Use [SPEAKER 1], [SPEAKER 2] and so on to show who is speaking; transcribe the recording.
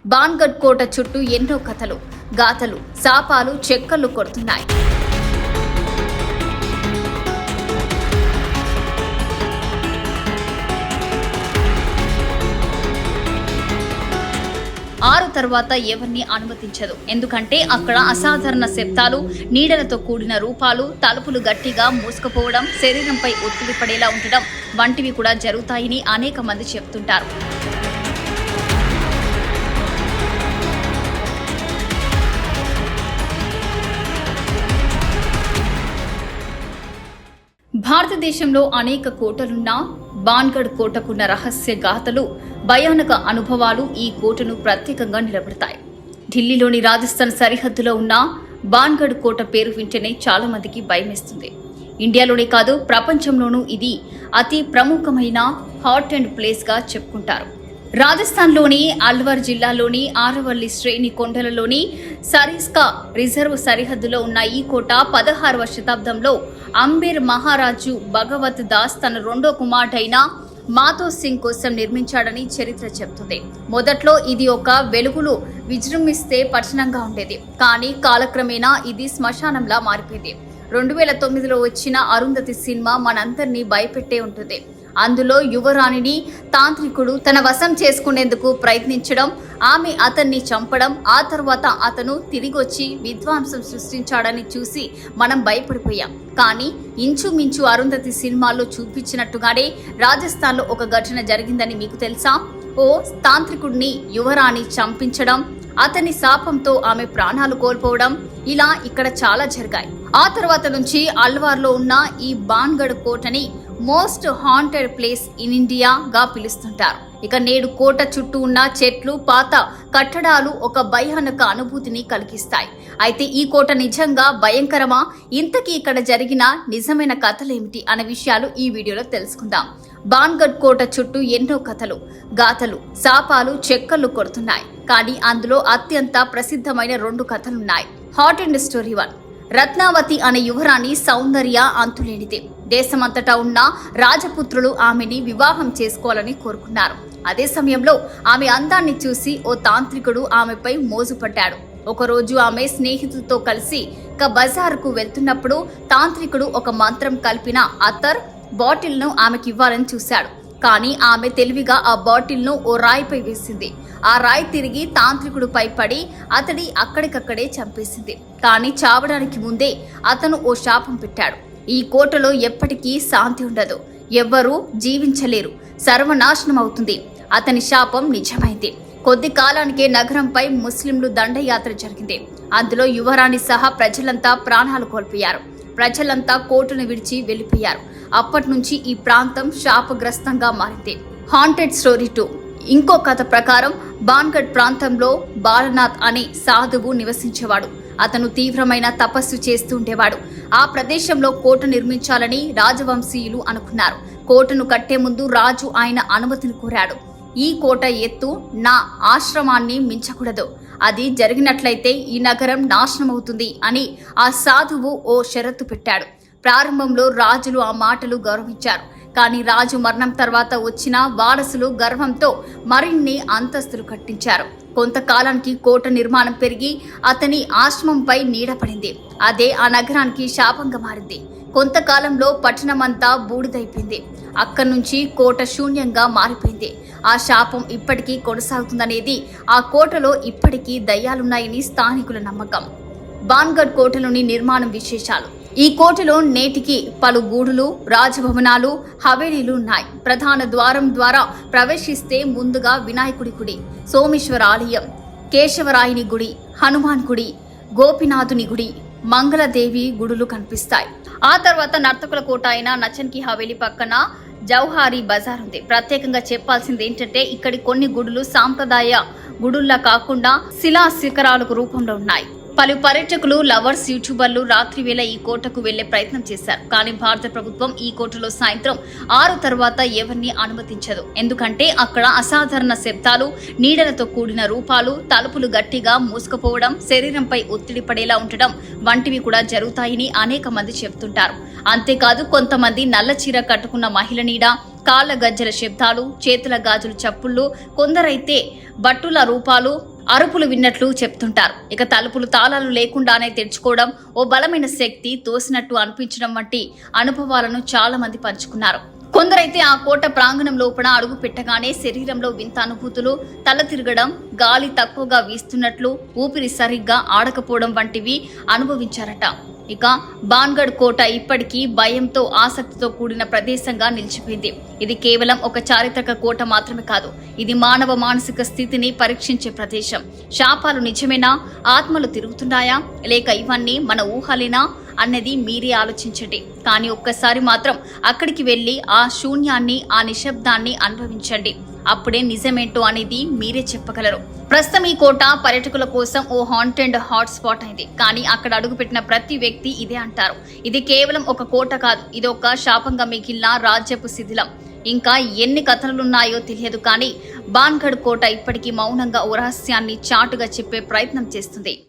[SPEAKER 1] బాన్గఢ్ కోట చుట్టూ ఎన్నో కథలు, గాథలు, శాపాలు చెక్కర్లు కొడుతున్నాయి. ఆరు తర్వాత ఎవరిని అనుమతించదు. ఎందుకంటే అక్కడ అసాధారణ శబ్దాలు, నీడలతో కూడిన రూపాలు, తలుపులు గట్టిగా మూసుకుపోవడం, శరీరంపై ఒత్తిడి పడేలా ఉండడం వంటివి కూడా జరుగుతాయని అనేక మంది చెప్తుంటారు. భారతదేశంలో అనేక కోటలున్నా బాన్గఢ్ కోటకున్న రహస్య గాథలు, భయానక అనుభవాలు ఈ కోటను ప్రత్యేకంగా నిలబెడతాయి. ఢిల్లీలోని రాజస్థాన్ సరిహద్దులో ఉన్న బాన్గఢ్ కోట పేరు వింటేనే చాలా మందికి భయమేస్తుంది. ఇండియాలోనే కాదు, ప్రపంచంలోనూ ఇది అతి ప్రముఖమైన హాట్ అండ్ ప్లేస్గా చెప్పుకుంటారు. రాజస్థాన్లోని అల్వర్ జిల్లాలోని ఆరవల్లి శ్రేణి కొండలలోని సరిస్కా రిజర్వ్ సరిహద్దులో ఉన్న ఈ కోట 16వ శతాబ్దంలో అంబేర్ మహారాజు భగవత్ దాస్ తన రెండో కుమారుడైన మాతో సింగ్ కోసం నిర్మించాడని చరిత్ర చెబుతుంది. మొదట్లో ఇది ఒక వెలుగులు విజృంభిస్తే పట్టణంగా ఉండేది. కానీ కాలక్రమేణా ఇది శ్మశానంలా మారిపోయింది. 2009లో వచ్చిన అరుంధతి సినిమా మనందరినీ భయపెట్టే ఉంటుంది. అందులో యువరాణిని తాంత్రికుడు తన వశం చేసుకునేందుకు ప్రయత్నించడం, ఆమె అతన్ని చంపడం, ఆ తర్వాత అతను తిరిగొచ్చి విధ్వంసం సృష్టించాడని చూసి మనం భయపడిపోయాం. కానీ ఇంచుమించు అరుంధతి సినిమాల్లో చూపించినట్టుగానే రాజస్థాన్లో ఒక ఘటన జరిగిందని మీకు తెలుసా? ఓ తాంత్రికుడిని యువరాణి చంపించడం, అతని శాపంతో ఆమె ప్రాణాలు కోల్పోవడం, ఇలా ఇక్కడ చాలా జరిగాయి. ఆ తర్వాత నుంచి అల్వార్లో ఉన్న ఈ బాన్గఢ్ కోటని most haunted place in India గా పిలుస్తుంటారు. ఇక నేడు కోట చుట్టూ ఉన్న చెట్లు, పాత కట్టడాలు ఒక భయానక అనుభూతిని కలిగిస్తాయి. అయితే ఈ కోట నిజంగా భయంకరమా? ఇంతకీ ఇక్కడ జరిగిన నిజమైన కథలేమిటి అనే విషయాలు ఈ వీడియోలో తెలుసుకుందాం. బాన్గఢ్ కోట చుట్టూ ఎన్నో కథలు, గాథలు, శాపాలు చెక్కర్లు కొడుతున్నాయి. కానీ అందులో అత్యంత ప్రసిద్ధమైన 2 కథలున్నాయి. Haunted story 1. రత్నావతి అనే యువరాణి సౌందర్య అంతులేనిది. దేశమంతటా ఉన్న రాజపుత్రులు ఆమెని వివాహం చేసుకోవాలని కోరుకున్నారు. అదే సమయంలో ఆమె అందాన్ని చూసి ఓ తాంత్రికుడు ఆమెపై మోజుపడ్డాడు. ఒకరోజు ఆమె స్నేహితులతో కలిసి బజారుకు వెళ్తున్నప్పుడు తాంత్రికుడు ఒక మంత్రం కలిపిన అత్తర్ బాటిల్ను ఆమెకివ్వాలని చూశాడు. కానీ ఆమె తెలివిగా ఆ బాటిల్ను ఓ రాయిపై వేసింది. ఆ రాయి తిరిగి తాంత్రికుడిపై పడి అతడి అక్కడికక్కడే చంపేసింది. కానీ చావడానికి ముందే అతను ఓ శాపం పెట్టాడు. ఈ కోటలో ఎప్పటికీ శాంతి ఉండదు, ఎవ్వరూ జీవించలేరు, సర్వనాశనం అవుతుంది. అతని శాపం నిజమైంది. కొద్ది కాలానికే నగరంపై ముస్లింలు దండయాత్ర జరిగింది. అందులో యువరాణి సహా ప్రజలంతా ప్రాణాలు కోల్పోయారు. ప్రజలంతా కోటను విడిచి వెళ్లిపోయారు. అప్పటి నుంచి ఈ ప్రాంతం శాపగ్రస్తంగా మారింది. Haunted story 2. ఇంకో కథ ప్రకారం బాన్గఢ్ ప్రాంతంలో బాలనాథ్ అనే సాధువు నివసించేవాడు. అతను తీవ్రమైన తపస్సు చేస్తూ ఉండేవాడు. ఆ ప్రదేశంలో కోట నిర్మించాలని రాజవంశీయులు అనుకున్నారు. కోటను కట్టే ముందు రాజు ఆయన అనుమతిని కోరాడు. ఈ కోట ఎత్తు నా ఆశ్రమాన్ని మించకూడదు. అది జరిగినట్లయితే ఈ నగరం నాశనమవుతుంది అని ఆ సాధువు ఓ షరతు పెట్టాడు. ప్రారంభంలో రాజులు ఆ మాటలు గౌరవించారు. కానీ రాజు మరణం తర్వాత వచ్చిన వారసులు గర్వంతో మరిన్ని అంతస్తులు కట్టించారు. కొంతకాలానికి కోట నిర్మాణం పెరిగి అతని ఆశ్రమంపై నీడపడింది. అదే ఆ నగరానికి శాపంగా మారింది. కొంతకాలంలో పట్టణమంతా బూడిదైపోయింది. అక్కడి నుంచి కోట శూన్యంగా మారిపోయింది. ఆ శాపం ఇప్పటికీ కొనసాగుతుందనేది ఆ కోటలో ఇప్పటికీ దయ్యాలున్నాయని స్థానికుల నమ్మకం. బాన్గఢ్ కోటలోని నిర్మాణం విశేషాలు. ఈ కోటలో నేటికి పలు గూడులు, రాజభవనాలు, హవేలీలు ఉన్నాయి. ప్రధాన ద్వారం ద్వారా ప్రవేశిస్తే ముందుగా వినాయకుడి గుడి, సోమేశ్వర ఆలయం, కేశవరాయని గుడి, హనుమాన్ గుడి, గోపినాథుని గుడి, మంగళదేవి గుడులు కనిపిస్తాయి. ఆ తర్వాత నర్తకుల కోట అయిన నచన్కి హవేలీ పక్కన జౌహారీ బజార్ ఉంది. ప్రత్యేకంగా చెప్పాల్సింది ఏంటంటే ఇక్కడి కొన్ని గుడులు సాంప్రదాయ గుడుల్లా కాకుండా శిలా శిఖరాలకు రూపంలో ఉన్నాయి. పలు పర్యాటకులు, లవర్స్, యూట్యూబర్లు రాత్రి వేళ ఈ కోటకు వెళ్లే ప్రయత్నం చేశారు. కానీ భారత ప్రభుత్వం ఈ కోటలో సాయంత్రం 6 తర్వాత ఎవరిని అనుమతించదు. ఎందుకంటే అక్కడ అసాధారణ శబ్దాలు, నీడలతో కూడిన రూపాలు, తలుపులు గట్టిగా మూసుకుపోవడం, శరీరంపై ఒత్తిడి పడేలా ఉండడం వంటివి కూడా జరుగుతాయని అనేక మంది చెబుతుంటారు. అంతేకాదు కొంతమంది నల్ల చీర కట్టుకున్న మహిళ నీడ, కాళ్ల గజ్జల శబ్దాలు, చేతుల గాజుల చప్పుళ్ళు, కొందరైతే బట్టుల రూపాలు, అరుపులు విన్నట్లు చెప్తుంటారు. ఇక తలుపులు తాళాలు లేకుండానే తెరుచుకోవడం, ఓ బలమైన శక్తి తోసినట్టు అనిపించడం వంటి అనుభవాలను చాలా మంది పంచుకున్నారు. కొందరైతే ఆ కోట ప్రాంగణం లోపల అడుగు పెట్టగానే శరీరంలో వింత అనుభూతులు, తల తిరగడం, గాలి తక్కువగా వీస్తున్నట్లు, ఊపిరి సరిగ్గా ఆడకపోవడం వంటివి అనుభవించారట. ఇక బాన్గఢ్ కోట ఇప్పటికీ భయంతో, ఆసక్తితో కూడిన ప్రదేశంగా నిలిచిపోయింది. ఇది కేవలం ఒక చారిత్రక కోట మాత్రమే కాదు, ఇది మానవ మానసిక స్థితిని పరీక్షించే ప్రదేశం. శాపాలు నిజమేనా? ఆత్మలు తిరుగుతున్నాయా? లేక ఇవన్నీ మన ఊహలేనా అన్నది మీరే ఆలోచించండి. కానీ ఒక్కసారి మాత్రం అక్కడికి వెళ్ళి ఆ శూన్యాన్ని, ఆ నిశ్శబ్దాన్ని అనుభవించండి. అప్పుడే నిజమేంటో అనేది మీరే చెప్పగలరు. ప్రస్తుతం ఈ కోట పర్యాటకుల కోసం ఓ హాంటెడ్ హాట్ స్పాట్ అయింది. కానీ అక్కడ అడుగుపెట్టిన ప్రతి వ్యక్తి ఇదే అంటారు. ఇది కేవలం ఒక కోట కాదు, ఇది ఒక శాపంగా మిగిలిన రాజ్యపు శిథిలం. ఇంకా ఎన్ని కథలున్నాయో తెలియదు, కానీ బాన్గఢ్ కోట ఇప్పటికీ మౌనంగా ఓ రహస్యాన్ని చాటుగా చెప్పే ప్రయత్నం చేస్తుంది.